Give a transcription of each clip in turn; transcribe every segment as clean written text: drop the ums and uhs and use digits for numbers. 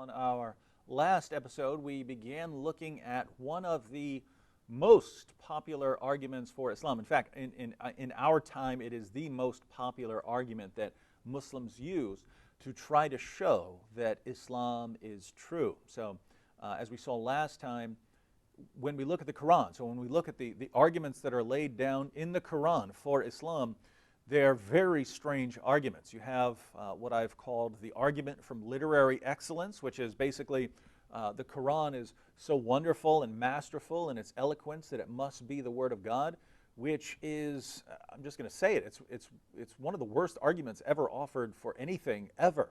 On our last episode, we began looking at one of the most popular arguments for Islam. In fact, in our time, it is the most popular argument that Muslims use to try to show that Islam is true. So, as we saw last time, when we look at the Quran, so when we look at the arguments that are laid down in the Quran for Islam, they're very strange arguments. You have what I've called the argument from literary excellence, which is basically the Quran is so wonderful and masterful in its eloquence that it must be the Word of God, which is, I'm just going to say it, it's one of the worst arguments ever offered for anything ever.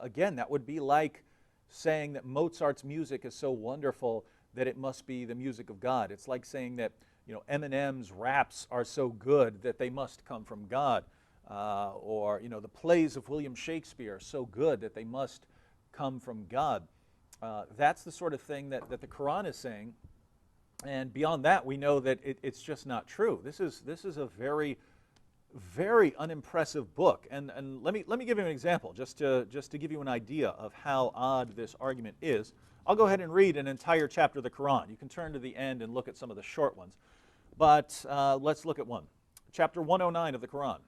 Again, that would be like saying that Mozart's music is so wonderful that it must be the music of God. It's like saying that Eminem's raps are so good that they must come from God, or the plays of William Shakespeare are so good that they must come from God. That's the sort of thing that the Quran is saying, and beyond that, we know that it's just not true. This is a very, very unimpressive book, and let me give you an example, just to give you an idea of how odd this argument is. I'll go ahead and read an entire chapter of the Quran. You can turn to the end and look at some of the short ones. But let's look at one. Chapter 109 of the Quran.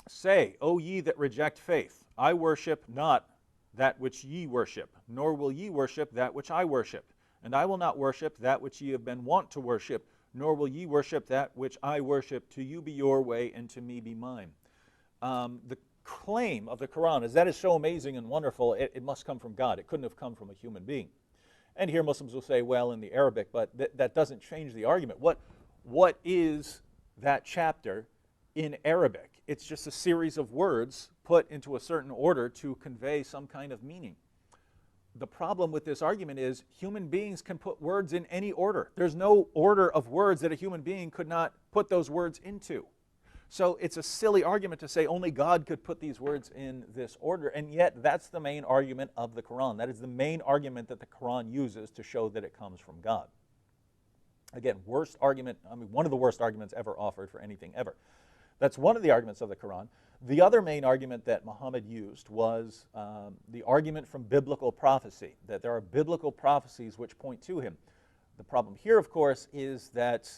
Say, O ye that reject faith, I worship not that which ye worship, nor will ye worship that which I worship. And I will not worship that which ye have been wont to worship, nor will ye worship that which I worship. To you be your way, and to me be mine. The claim of the Quran is that is so amazing and wonderful, it must come from God. It couldn't have come from a human being. And here Muslims will say, well, in the Arabic, but that doesn't change the argument. What is that chapter in Arabic? It's just a series of words put into a certain order to convey some kind of meaning. The problem with this argument is human beings can put words in any order. There's no order of words that a human being could not put those words into. So it's a silly argument to say only God could put these words in this order, and yet that's the main argument of the Quran. That is the main argument that the Quran uses to show that it comes from God. Again, worst argument, one of the worst arguments ever offered for anything ever. That's one of the arguments of the Quran. The other main argument that Muhammad used was the argument from biblical prophecy, that there are biblical prophecies which point to him. The problem here, of course, is that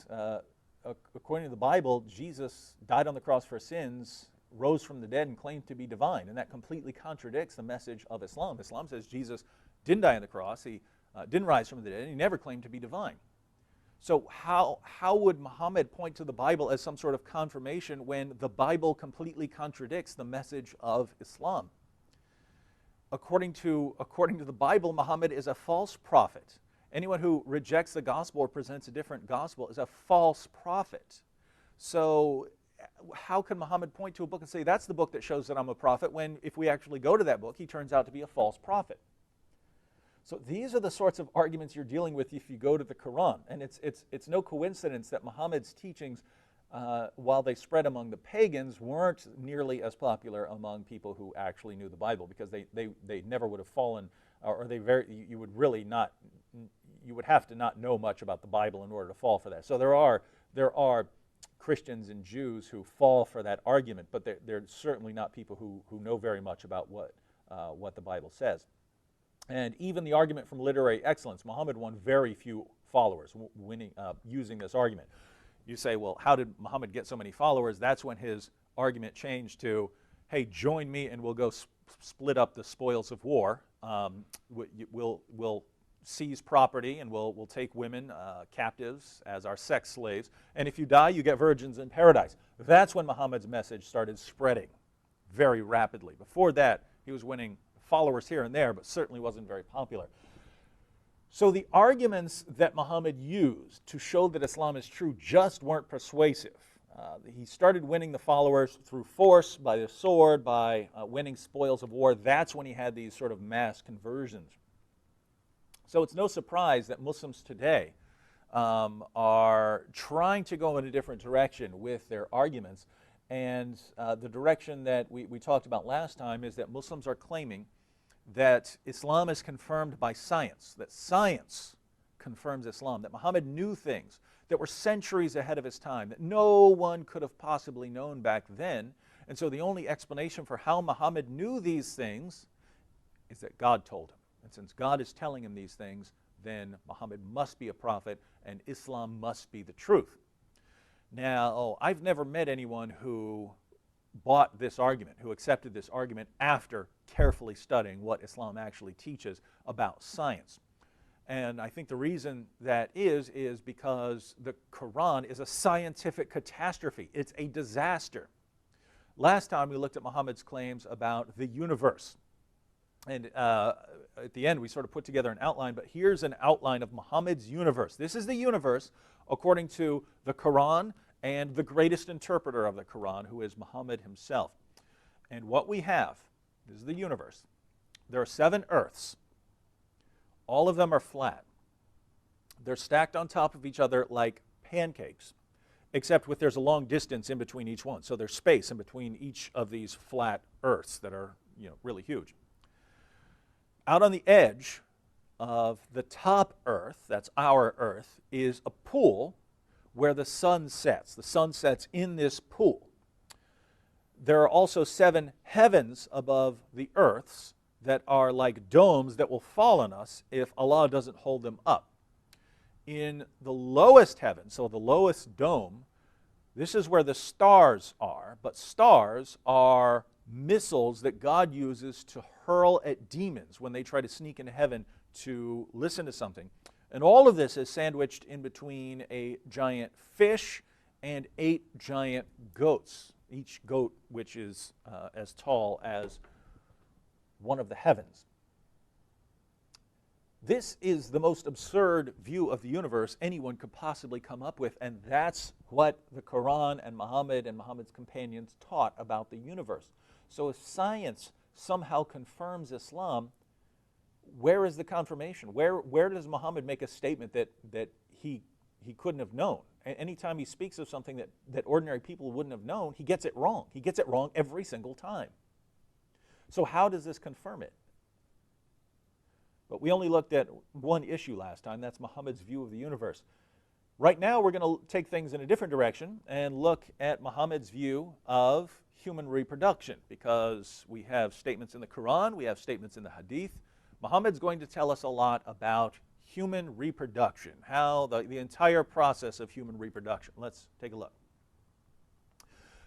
according to the Bible, Jesus died on the cross for sins, rose from the dead, and claimed to be divine. And that completely contradicts the message of Islam. Islam says Jesus didn't die on the cross, he didn't rise from the dead, and he never claimed to be divine. So how would Muhammad point to the Bible as some sort of confirmation when the Bible completely contradicts the message of Islam? According to the Bible, Muhammad is a false prophet. Anyone who rejects the gospel or presents a different gospel is a false prophet. So how can Muhammad point to a book and say, that's the book that shows that I'm a prophet, when if we actually go to that book, he turns out to be a false prophet? So these are the sorts of arguments you're dealing with if you go to the Quran. And it's no coincidence that Muhammad's teachings, while they spread among the pagans, weren't nearly as popular among people who actually knew the Bible, because they never would have fallen, or you would have to not know much about the Bible in order to fall for that. So there are Christians and Jews who fall for that argument, but they're certainly not people who know very much about what the Bible says. And even the argument from literary excellence, Muhammad won very few followers using this argument. You say, well, how did Muhammad get so many followers? That's when his argument changed to, hey, join me and we'll go split up the spoils of war. We'll seize property, and we'll take women captives as our sex slaves. And if you die, you get virgins in paradise. That's when Muhammad's message started spreading very rapidly. Before that, he was winning followers here and there, but certainly wasn't very popular. So the arguments that Muhammad used to show that Islam is true just weren't persuasive. He started winning the followers through force, by the sword, by winning spoils of war. That's when he had these sort of mass conversions. So it's no surprise that Muslims today are trying to go in a different direction with their arguments. And the direction that we talked about last time is that Muslims are claiming that Islam is confirmed by science, that science confirms Islam, that Muhammad knew things that were centuries ahead of his time, that no one could have possibly known back then. And so the only explanation for how Muhammad knew these things is that God told him. And since God is telling him these things, then Muhammad must be a prophet and Islam must be the truth. Now, I've never met anyone who bought this argument, who accepted this argument after carefully studying what Islam actually teaches about science. And I think the reason that is because the Quran is a scientific catastrophe. It's a disaster. Last time we looked at Muhammad's claims about the universe. And at the end we sort of put together an outline, but here's an outline of Muhammad's universe. This is the universe according to the Quran and the greatest interpreter of the Quran, who is Muhammad himself. And what we have, this is the universe. There are 7 earths. All of them are flat. They're stacked on top of each other like pancakes, except there's a long distance in between each one. So there's space in between each of these flat earths that are, really huge. Out on the edge of the top earth, that's our earth, is a pool where the sun sets. The sun sets in this pool. There are also 7 heavens above the earths that are like domes that will fall on us if Allah doesn't hold them up. In the lowest heaven, so the lowest dome, this is where the stars are, but stars are missiles that God uses to hurl at demons when they try to sneak into heaven to listen to something. And all of this is sandwiched in between a giant fish and 8 giant goats, each goat which is as tall as one of the heavens. This is the most absurd view of the universe anyone could possibly come up with, and that's what the Quran and Muhammad's companions taught about the universe. So if science somehow confirms Islam, where is the confirmation? Where does Muhammad make a statement that he couldn't have known? Anytime he speaks of something that ordinary people wouldn't have known, he gets it wrong. He gets it wrong every single time. So how does this confirm it? But we only looked at one issue last time. That's Muhammad's view of the universe. Right now we're going to take things in a different direction and look at Muhammad's view of human reproduction, because we have statements in the Quran, we have statements in the Hadith. Muhammad's going to tell us a lot about human reproduction, how the entire process of human reproduction. Let's take a look.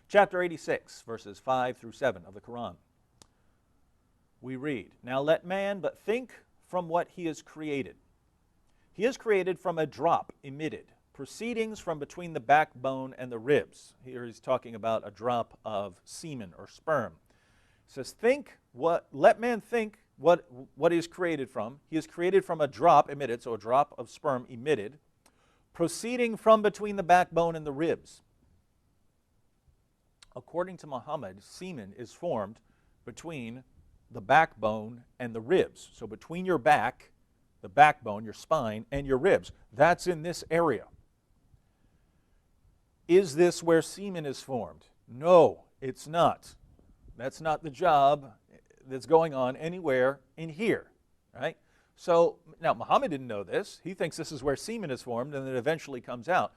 Chapter 86, verses 5 through 7 of the Quran. We read, "Now let man but think from what he is created. He is created from a drop emitted, proceedings from between the backbone and the ribs." Here he's talking about a drop of semen or sperm. He says, let man think what he is created from. He is created from a drop emitted, so a drop of sperm emitted, proceeding from between the backbone and the ribs. According to Muhammad, semen is formed between the backbone and the ribs. So between your back, the backbone, your spine, and your ribs. That's in this area. Is this where semen is formed? No, it's not. That's not the job that's going on anywhere in here, right? So now Muhammad didn't know this. He thinks this is where semen is formed and then it eventually comes out.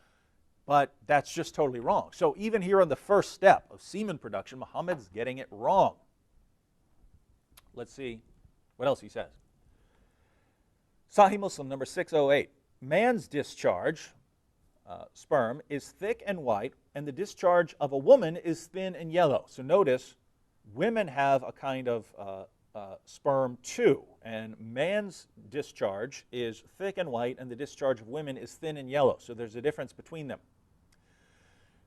But that's just totally wrong. So even here on the first step of semen production, Muhammad's getting it wrong. Let's see what else he says. Sahih Muslim number 608. Man's discharge, sperm, is thick and white, and the discharge of a woman is thin and yellow. So notice, women have a kind of sperm too, and man's discharge is thick and white, and the discharge of women is thin and yellow. So there's a difference between them.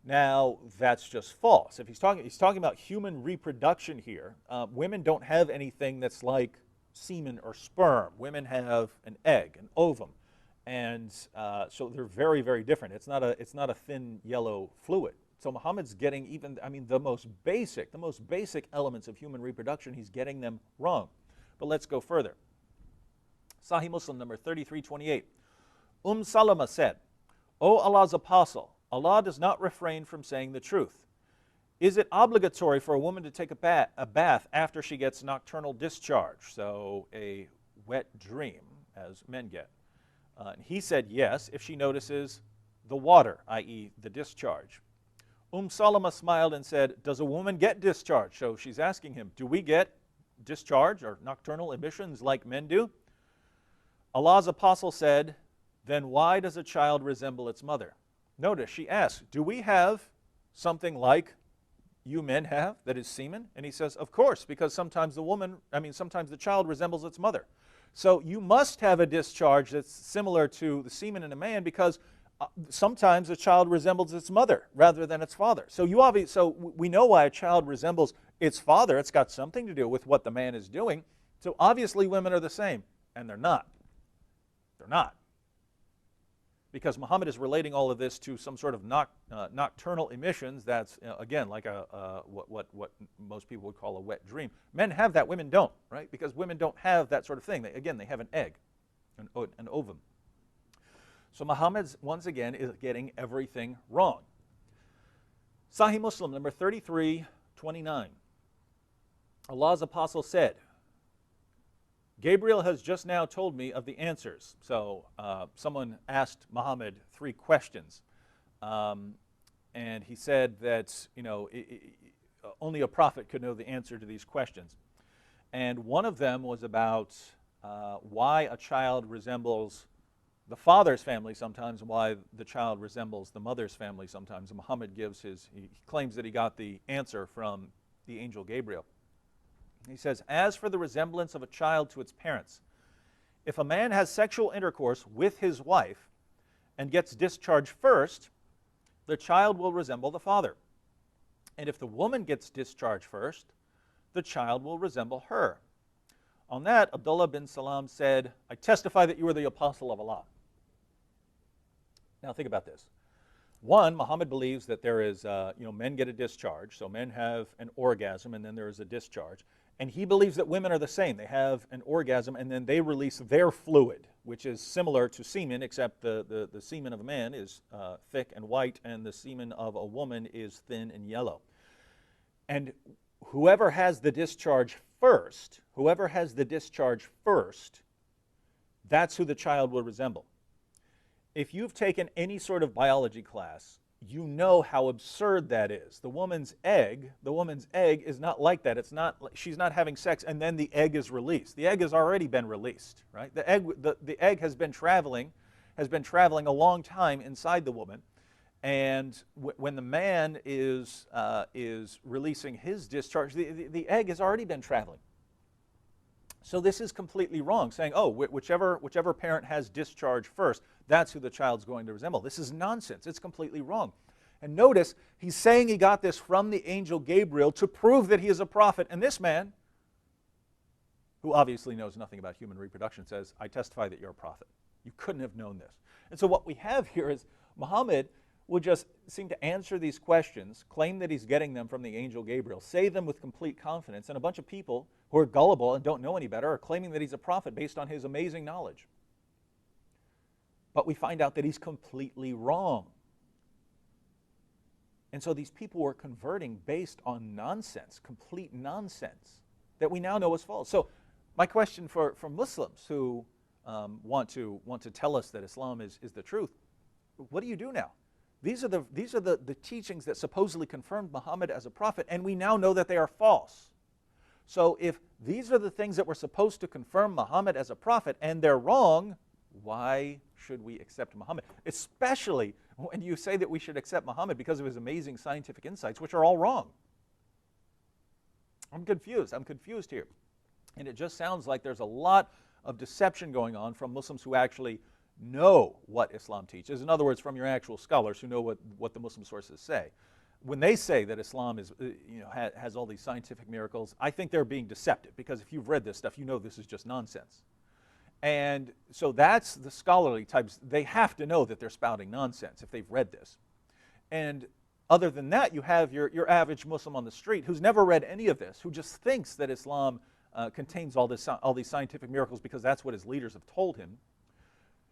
Now, that's just false. If he's talking about human reproduction here. Women don't have anything that's like semen or sperm. Women have an egg, an ovum, and so they're very, very different. It's not a thin yellow fluid. So Muhammad's getting the most basic elements of human reproduction. He's getting them wrong. But let's go further. Sahih Muslim number 3328. Salama said, "O Allah's apostle, Allah does not refrain from saying the truth. Is it obligatory for a woman to take a bath after she gets nocturnal discharge?" So a wet dream, as men get. And he said yes, if she notices the water, i.e. the discharge. Salama smiled and said, "Does a woman get discharge?" So she's asking him, do we get discharge or nocturnal emissions like men do? Allah's apostle said, then why does a child resemble its mother? Notice she asks, do we have something like you men have that is semen? And he says, of course, because sometimes the child resembles its mother. So you must have a discharge that's similar to the semen in a man, because sometimes a child resembles its mother rather than its father. So we know why a child resembles its father. It's got something to do with what the man is doing. So obviously women are the same, and they're not. They're not. Because Muhammad is relating all of this to some sort of nocturnal emissions that's, again, like what most people would call a wet dream. Men have that, women don't, right? Because women don't have that sort of thing. They have an egg, an ovum. So Muhammad, once again, is getting everything wrong. Sahih Muslim, number 3329. Allah's apostle said, Gabriel has just now told me of the answers. So someone asked Muhammad 3 questions. And he said that, only a prophet could know the answer to these questions. And one of them was about why a child resembles the father's family sometimes, and why the child resembles the mother's family sometimes. And Muhammad he claims that he got the answer from the angel Gabriel. He says, as for the resemblance of a child to its parents, if a man has sexual intercourse with his wife and gets discharged first, the child will resemble the father. And if the woman gets discharged first, the child will resemble her. On that, Abdullah bin Salam said, I testify that you are the apostle of Allah. Now think about this. One, Muhammad believes that there is, men get a discharge, so men have an orgasm and then there is a discharge. And he believes that women are the same. They have an orgasm and then they release their fluid, which is similar to semen, except the semen of a man is thick and white and the semen of a woman is thin and yellow. And whoever has the discharge first, that's who the child will resemble. If you've taken any sort of biology class, you know how absurd that is. The woman's egg is not like that. She's not having sex and then the egg is released. The egg has already been released, right? The egg has been traveling a long time inside the woman, and when the man is releasing his discharge, the egg has already been traveling. So this is completely wrong, saying, oh, whichever parent has discharge first, that's who the child's going to resemble. This is nonsense. It's completely wrong. And notice, he's saying he got this from the angel Gabriel to prove that he is a prophet. And this man, who obviously knows nothing about human reproduction, says, I testify that you're a prophet. You couldn't have known this. And so what we have here is Muhammad would just seem to answer these questions, claim that he's getting them from the angel Gabriel, say them with complete confidence, and a bunch of people who are gullible and don't know any better are claiming that he's a prophet based on his amazing knowledge. But we find out that he's completely wrong. And so these people were converting based on nonsense, complete nonsense, that we now know is false. So my question for Muslims who want to tell us that Islam is the truth, what do you do now? These are the teachings that supposedly confirmed Muhammad as a prophet, and we now know that they are false. So if these are the things that were supposed to confirm Muhammad as a prophet, and they're wrong, why should we accept Muhammad? Especially when you say that we should accept Muhammad because of his amazing scientific insights, which are all wrong. I'm confused here. And it just sounds like there's a lot of deception going on from Muslims who actually know what Islam teaches. In other words, from your actual scholars who know what the Muslim sources say. When they say that Islam is, has all these scientific miracles, I think they're being deceptive, because if you've read this stuff, you know this is just nonsense. And so that's the scholarly types. They have to know that they're spouting nonsense if they've read this. And other than that, you have your average Muslim on the street who's never read any of this, who just thinks that Islam contains all these scientific miracles because that's what his leaders have told him.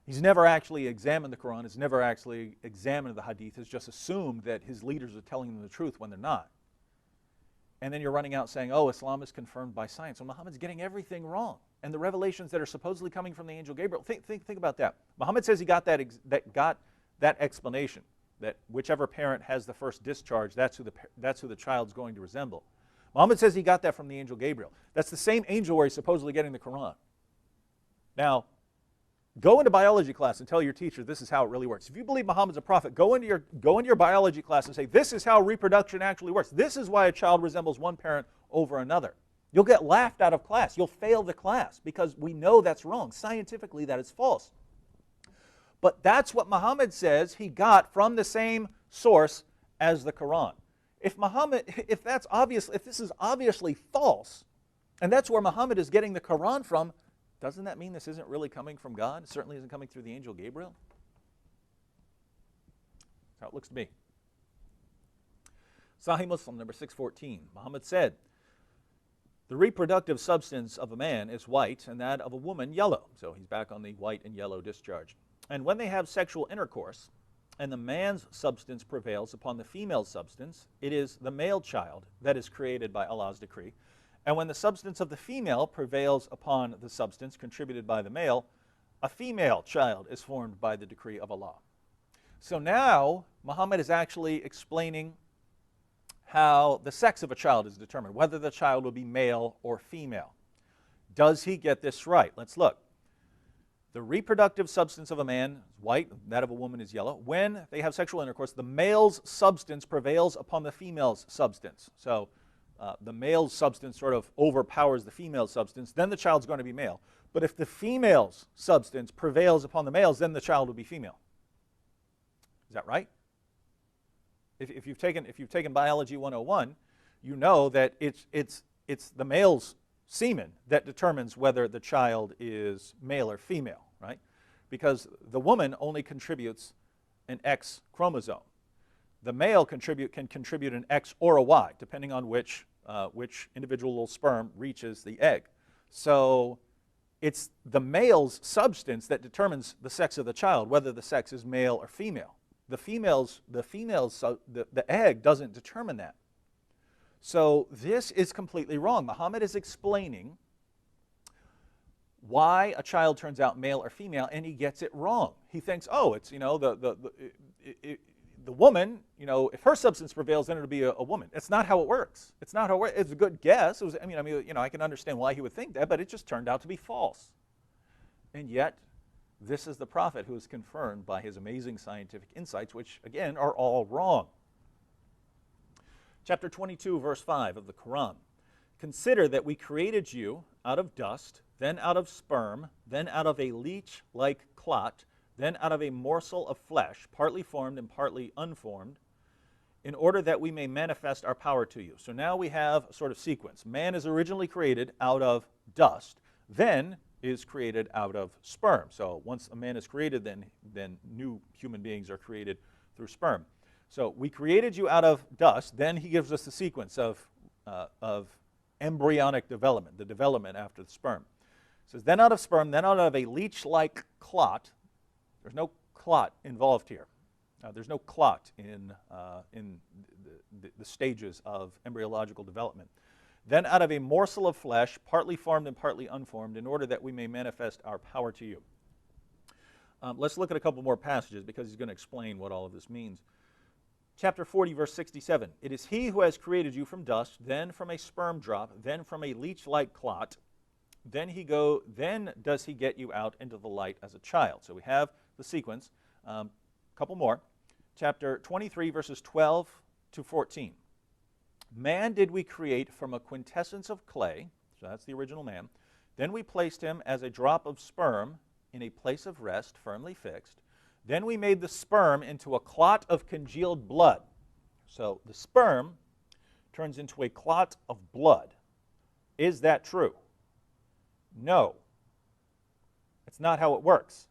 He's never actually examined the Quran, has never actually examined the Hadith, has just assumed that his leaders are telling him the truth when they're not. And then you're running out saying, oh, Islam is confirmed by science. Well, Muhammad's getting everything wrong. And the revelations that are supposedly coming from the angel Gabriel, think about that. Muhammad says he got that explanation, that whichever parent has the first discharge, that's who the child's going to resemble. Muhammad says he got that from the angel Gabriel. That's the same angel where he's supposedly getting the Quran. Now, go into biology class and tell your teacher this is how it really works. If you believe Muhammad's a prophet, go into your biology class and say this is how reproduction actually works. This is why a child resembles one parent over another. You'll get laughed out of class. You'll fail the class because we know that's wrong. Scientifically, that is false. But that's what Muhammad says he got from the same source as the Quran. If this is obviously false, and that's where Muhammad is getting the Quran from, doesn't that mean this isn't really coming from God? It certainly isn't coming through the angel Gabriel. That's how it looks to me. Sahih Muslim, number 614. Muhammad said, the reproductive substance of a man is white and that of a woman yellow. So he's back on the white and yellow discharge. And when they have sexual intercourse, and the man's substance prevails upon the female's substance, it is the male child that is created by Allah's decree. And when the substance of the female prevails upon the substance contributed by the male, a female child is formed by the decree of Allah. So now, Muhammad is actually explaining how the sex of a child is determined, whether the child will be male or female. Does he get this right? Let's look. The reproductive substance of a man is white, that of a woman is yellow. When they have sexual intercourse, the male's substance prevails upon the female's substance. So the male's substance sort of overpowers the female's substance, then the child's going to be male. But if the female's substance prevails upon the male's, then the child will be female. Is that right? If you've taken Biology 101, you know that it's the male's semen that determines whether the child is male or female, right? Because the woman only contributes an X chromosome. The male can contribute an X or a Y, depending on which individual sperm reaches the egg. So it's the male's substance that determines the sex of the child, whether the sex is male or female. The egg doesn't determine that. So this is completely wrong. Muhammad is explaining why a child turns out male or female, and he gets it wrong. He thinks, oh, it's the woman, if her substance prevails, then it'll be a woman. It's not how it works. It's not how it works. It's a good guess. I can understand why he would think that, but it just turned out to be false. And yet, this is the prophet who is confirmed by his amazing scientific insights, which, again, are all wrong. Chapter 22, verse 5 of the Quran. Consider that we created you out of dust, then out of sperm, then out of a leech-like clot, then out of a morsel of flesh, partly formed and partly unformed, in order that we may manifest our power to you. So now we have a sort of sequence. Man is originally created out of dust, then is created out of sperm. So once a man is created, then new human beings are created through sperm. So we created you out of dust, then he gives us the sequence of embryonic development, the development after the sperm. It says, then out of sperm, then out of a leech-like clot. There's no clot involved here. There's no clot in the stages of embryological development. Then out of a morsel of flesh, partly formed and partly unformed, in order that we may manifest our power to you. Let's look at a couple more passages because he's going to explain what all of this means. Chapter 40, verse 67. It is he who has created you from dust, then from a sperm drop, then from a leech-like clot. Then does he get you out into the light as a child. So we have the sequence. A couple more. Chapter 23, verses 12 to 14. Man did we create from a quintessence of clay, so that's the original man. Then we placed him as a drop of sperm in a place of rest, firmly fixed. Then we made the sperm into a clot of congealed blood. So the sperm turns into a clot of blood. Is that true? No. It's not how it works.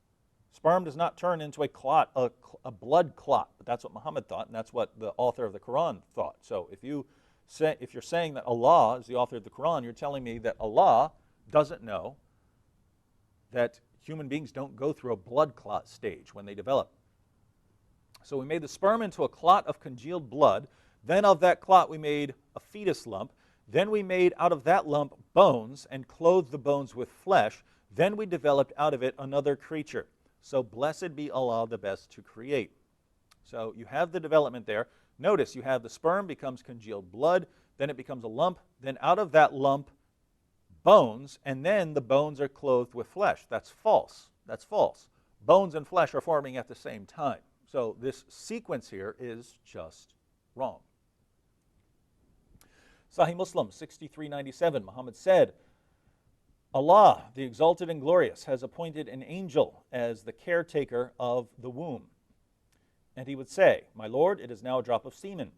Sperm does not turn into a clot, a blood clot. But that's what Muhammad thought, and that's what the author of the Quran thought. So if you're saying that Allah is the author of the Quran, you're telling me that Allah doesn't know that human beings don't go through a blood clot stage when they develop. So we made the sperm into a clot of congealed blood. Then of that clot we made a fetus lump. Then we made out of that lump bones and clothed the bones with flesh. Then we developed out of it another creature. So blessed be Allah, the best to create. So you have the development there. Notice you have the sperm becomes congealed blood. then it becomes a lump, then out of that lump, bones, and then the bones are clothed with flesh. That's false. That's false. Bones and flesh are forming at the same time. So this sequence here is just wrong. Sahih Muslim 6397, Muhammad said, Allah, the exalted and glorious, has appointed an angel as the caretaker of the womb. And he would say, my Lord, it is now a drop of semen.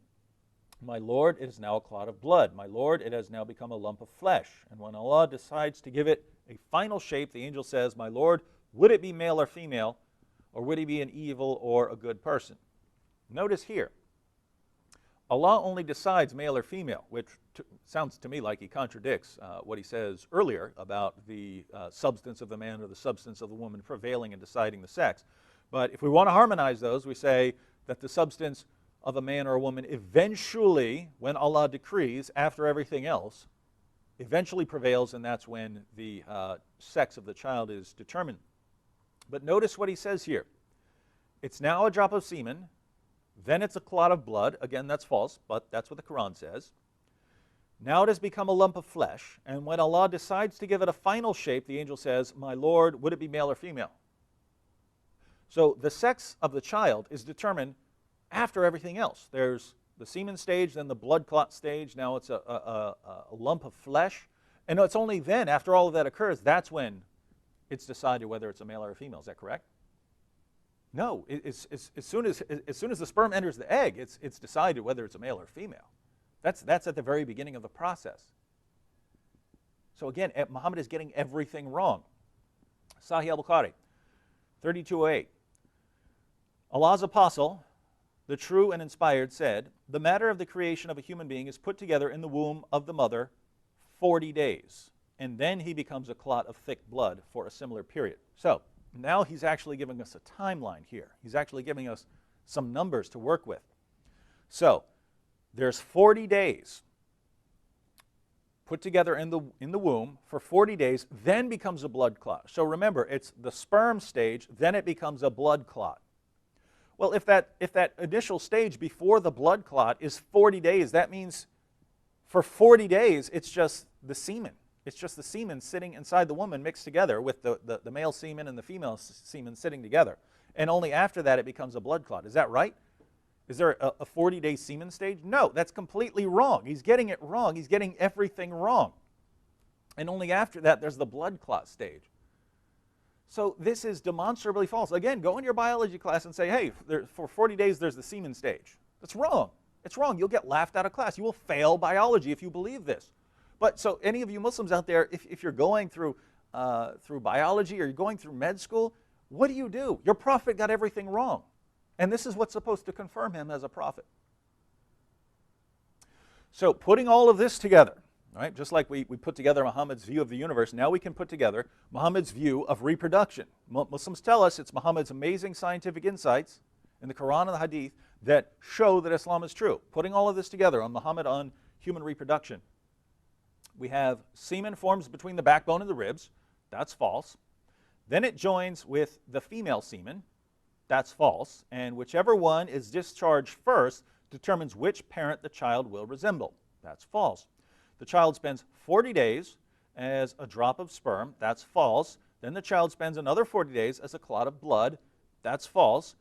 My Lord, it is now a clot of blood. My Lord, it has now become a lump of flesh. And when Allah decides to give it a final shape, the angel says, my Lord, would it be male or female, or would he be an evil or a good person? Notice here, Allah only decides male or female, which sounds to me like he contradicts what he says earlier about the substance of the man or the substance of the woman prevailing and deciding the sex. But if we want to harmonize those, we say that the substance of a man or a woman eventually, when Allah decrees, after everything else, eventually prevails, and that's when the sex of the child is determined. But notice what he says here. It's now a drop of semen, then it's a clot of blood. Again, that's false, but that's what the Quran says. Now it has become a lump of flesh, and when Allah decides to give it a final shape, the angel says, my Lord, would it be male or female? So the sex of the child is determined after everything else. There's the semen stage, then the blood clot stage. Now it's a lump of flesh. And it's only then, after all of that occurs, that's when it's decided whether it's a male or a female. Is that correct? No. As soon as the sperm enters the egg, it's decided whether it's a male or female. That's at the very beginning of the process. So again, Muhammad is getting everything wrong. Sahih al-Bukhari, 3208. Allah's apostle, the true and inspired, said, the matter of the creation of a human being is put together in the womb of the mother 40 days, and then he becomes a clot of thick blood for a similar period. So now he's actually giving us a timeline here. He's actually giving us some numbers to work with. So there's 40 days put together in the womb for 40 days, then becomes a blood clot. So remember, it's the sperm stage, then it becomes a blood clot. Well, if that initial stage before the blood clot is 40 days, that means for 40 days it's just the semen. It's just the semen sitting inside the woman mixed together with the male semen and the female semen sitting together. And only after that it becomes a blood clot. Is that right? Is there a 40-day semen stage? No, that's completely wrong. He's getting it wrong. He's getting everything wrong. And only after that there's the blood clot stage. So this is demonstrably false. Again, go in your biology class and say, hey, for 40 days there's the semen stage. That's wrong. It's wrong. You'll get laughed out of class. You will fail biology if you believe this. But so any of you Muslims out there, if you're going through biology or you're going through med school, what do? Your prophet got everything wrong. And this is what's supposed to confirm him as a prophet. So putting all of this together, right, just like we put together Muhammad's view of the universe, now we can put together Muhammad's view of reproduction. Muslims tell us it's Muhammad's amazing scientific insights in the Quran and the Hadith that show that Islam is true. Putting all of this together on Muhammad on human reproduction. We have semen forms between the backbone and the ribs. That's false. Then it joins with the female semen. That's false. And whichever one is discharged first determines which parent the child will resemble. That's false. The child spends 40 days as a drop of sperm. That's false. Then the child spends another 40 days as a clot of blood. That's false.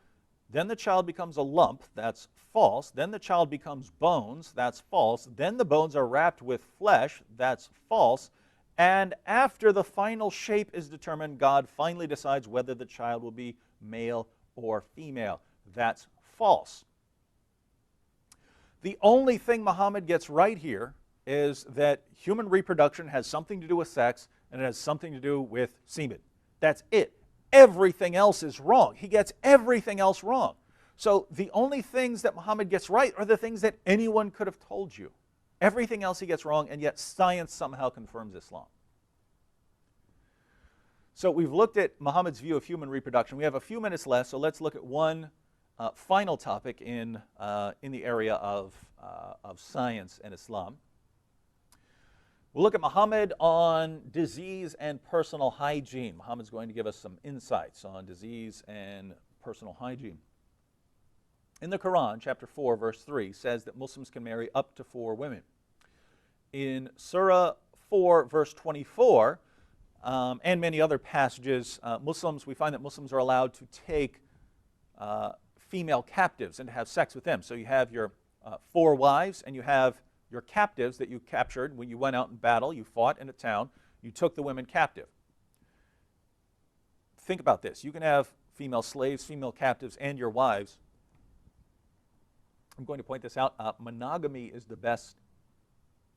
Then the child becomes a lump. That's false. Then the child becomes bones. That's false. Then the bones are wrapped with flesh. That's false. And after the final shape is determined, God finally decides whether the child will be male or female. That's false. The only thing Muhammad gets right here is that human reproduction has something to do with sex and it has something to do with semen. That's it. Everything else is wrong. He gets everything else wrong. So the only things that Muhammad gets right are the things that anyone could have told you. Everything else he gets wrong, and yet science somehow confirms Islam. So we've looked at Muhammad's view of human reproduction. We have a few minutes left, so let's look at one final topic in the area of science and Islam. We'll look at Muhammad on disease and personal hygiene. Muhammad's going to give us some insights on disease and personal hygiene. In the Quran, chapter 4, verse 3, says that Muslims can marry up to 4 women. in Surah 4, verse 24, and many other passages, we find that Muslims are allowed to take female captives and to have sex with them. So you have your 4 wives, and you have your captives that you captured when you went out in battle. You fought in a town. You took the women captive. Think about this. You can have female slaves, female captives, and your wives. I'm going to point this out. Monogamy is the best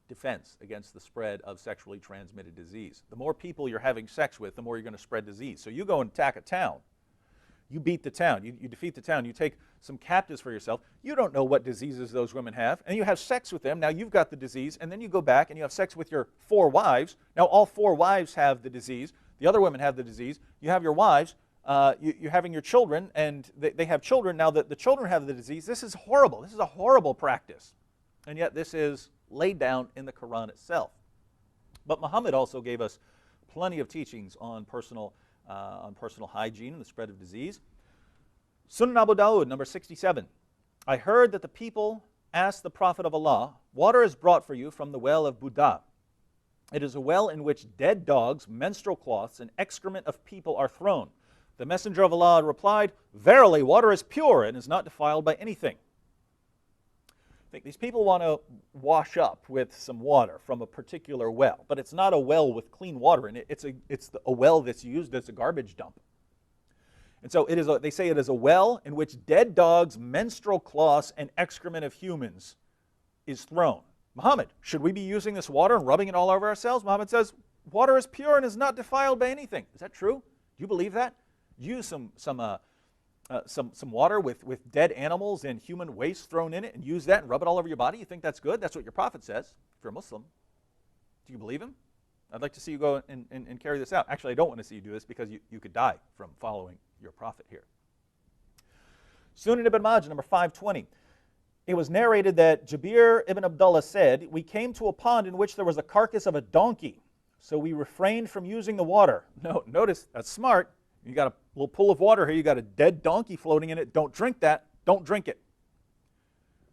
defense against the spread of sexually transmitted disease. The more people you're having sex with, the more you're going to spread disease. So you go and attack a town. You beat the town. You defeat the town. You take some captives for yourself. You don't know what diseases those women have, and you have sex with them. Now you've got the disease, and then you go back and you have sex with your 4 wives. Now all 4 wives have the disease. The other women have the disease. You have your wives. You're having your children, and they have children. Now the children have the disease. This is horrible. This is a horrible practice. And yet this is laid down in the Quran itself. But Muhammad also gave us plenty of teachings on personal hygiene and the spread of disease. Sunan Abu Dawud, number 67. I heard that the people asked the Prophet of Allah, water is brought for you from the well of Buddha. It is a well in which dead dogs, menstrual cloths, and excrement of people are thrown. The Messenger of Allah replied, verily, water is pure and is not defiled by anything. I think these people want to wash up with some water from a particular well, but it's not a well with clean water in it. It's a well that's used as a garbage dump. And so they say it is a well in which dead dogs, menstrual cloths, and excrement of humans is thrown. Muhammad, should we be using this water and rubbing it all over ourselves? Muhammad says, water is pure and is not defiled by anything. Is that true? Do you believe that? Use some water with dead animals and human waste thrown in it and use that and rub it all over your body? You think that's good? That's what your prophet says, if you're a Muslim. Do you believe him? I'd like to see you go and carry this out. Actually, I don't want to see you do this because you could die from following your prophet here. Sunan ibn Majah, number 520. It was narrated that Jabir ibn Abdullah said, we came to a pond in which there was a carcass of a donkey, so we refrained from using the water. No, notice, that's smart. You got a little pool of water here. You got a dead donkey floating in it. Don't drink that. Don't drink it.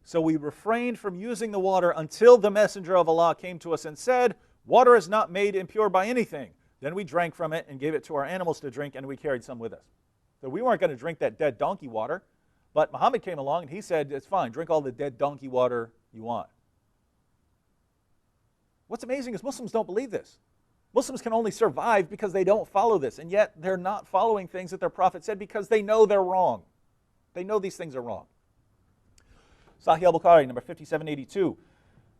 So we refrained from using the water until the Messenger of Allah came to us and said, water is not made impure by anything. Then we drank from it and gave it to our animals to drink, and we carried some with us. So we weren't going to drink that dead donkey water, but Muhammad came along and he said, it's fine, drink all the dead donkey water you want. What's amazing is Muslims don't believe this. Muslims can only survive because they don't follow this, and yet they're not following things that their prophet said because they know they're wrong. They know these things are wrong. Sahih al-Bukhari, number 5782.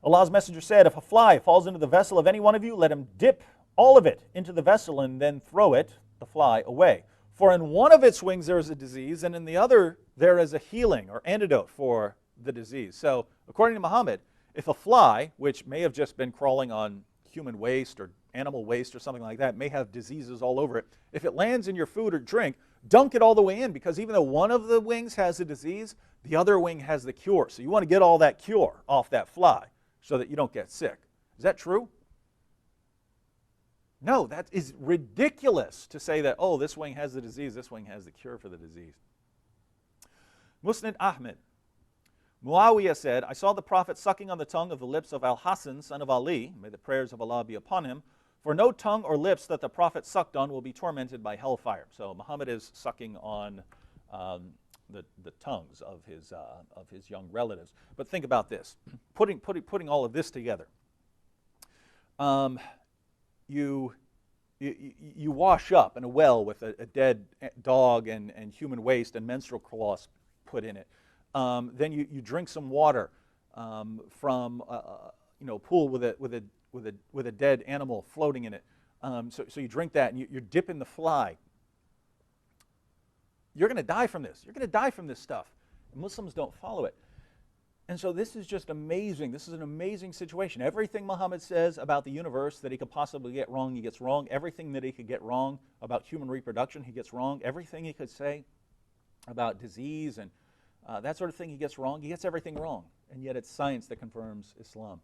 Allah's Messenger said, if a fly falls into the vessel of any one of you, let him dip all of it into the vessel and then throw it, the fly, away. For in one of its wings there is a disease, and in the other there is a healing or antidote for the disease. So, according to Muhammad, if a fly, which may have just been crawling on human waste or animal waste or something like that, may have diseases all over it, if it lands in your food or drink, dunk it all the way in, because even though one of the wings has a disease, the other wing has the cure. So you want to get all that cure off that fly so that you don't get sick. Is that true? No, that is ridiculous to say that, oh, this wing has the disease, this wing has the cure for the disease. Musnad Ahmed. Muawiyah said, I saw the Prophet sucking on the tongue of the lips of Al-Hasan, son of Ali, may the prayers of Allah be upon him, for no tongue or lips that the Prophet sucked on will be tormented by hellfire. So Muhammad is sucking on the tongues of his young relatives. But think about this, putting all of this together. You wash up in a well with a dead dog and human waste and menstrual cloths put in it. Then you drink some water from a pool with a dead animal floating in it. So you drink that and you're dipping the fly. You're going to die from this. You're going to die from this stuff. Muslims don't follow it. And so this is just amazing. This is an amazing situation. Everything Muhammad says about the universe that he could possibly get wrong, he gets wrong. Everything that he could get wrong about human reproduction, he gets wrong. Everything he could say about disease and that sort of thing, he gets wrong. He gets everything wrong. And yet it's science that confirms Islam.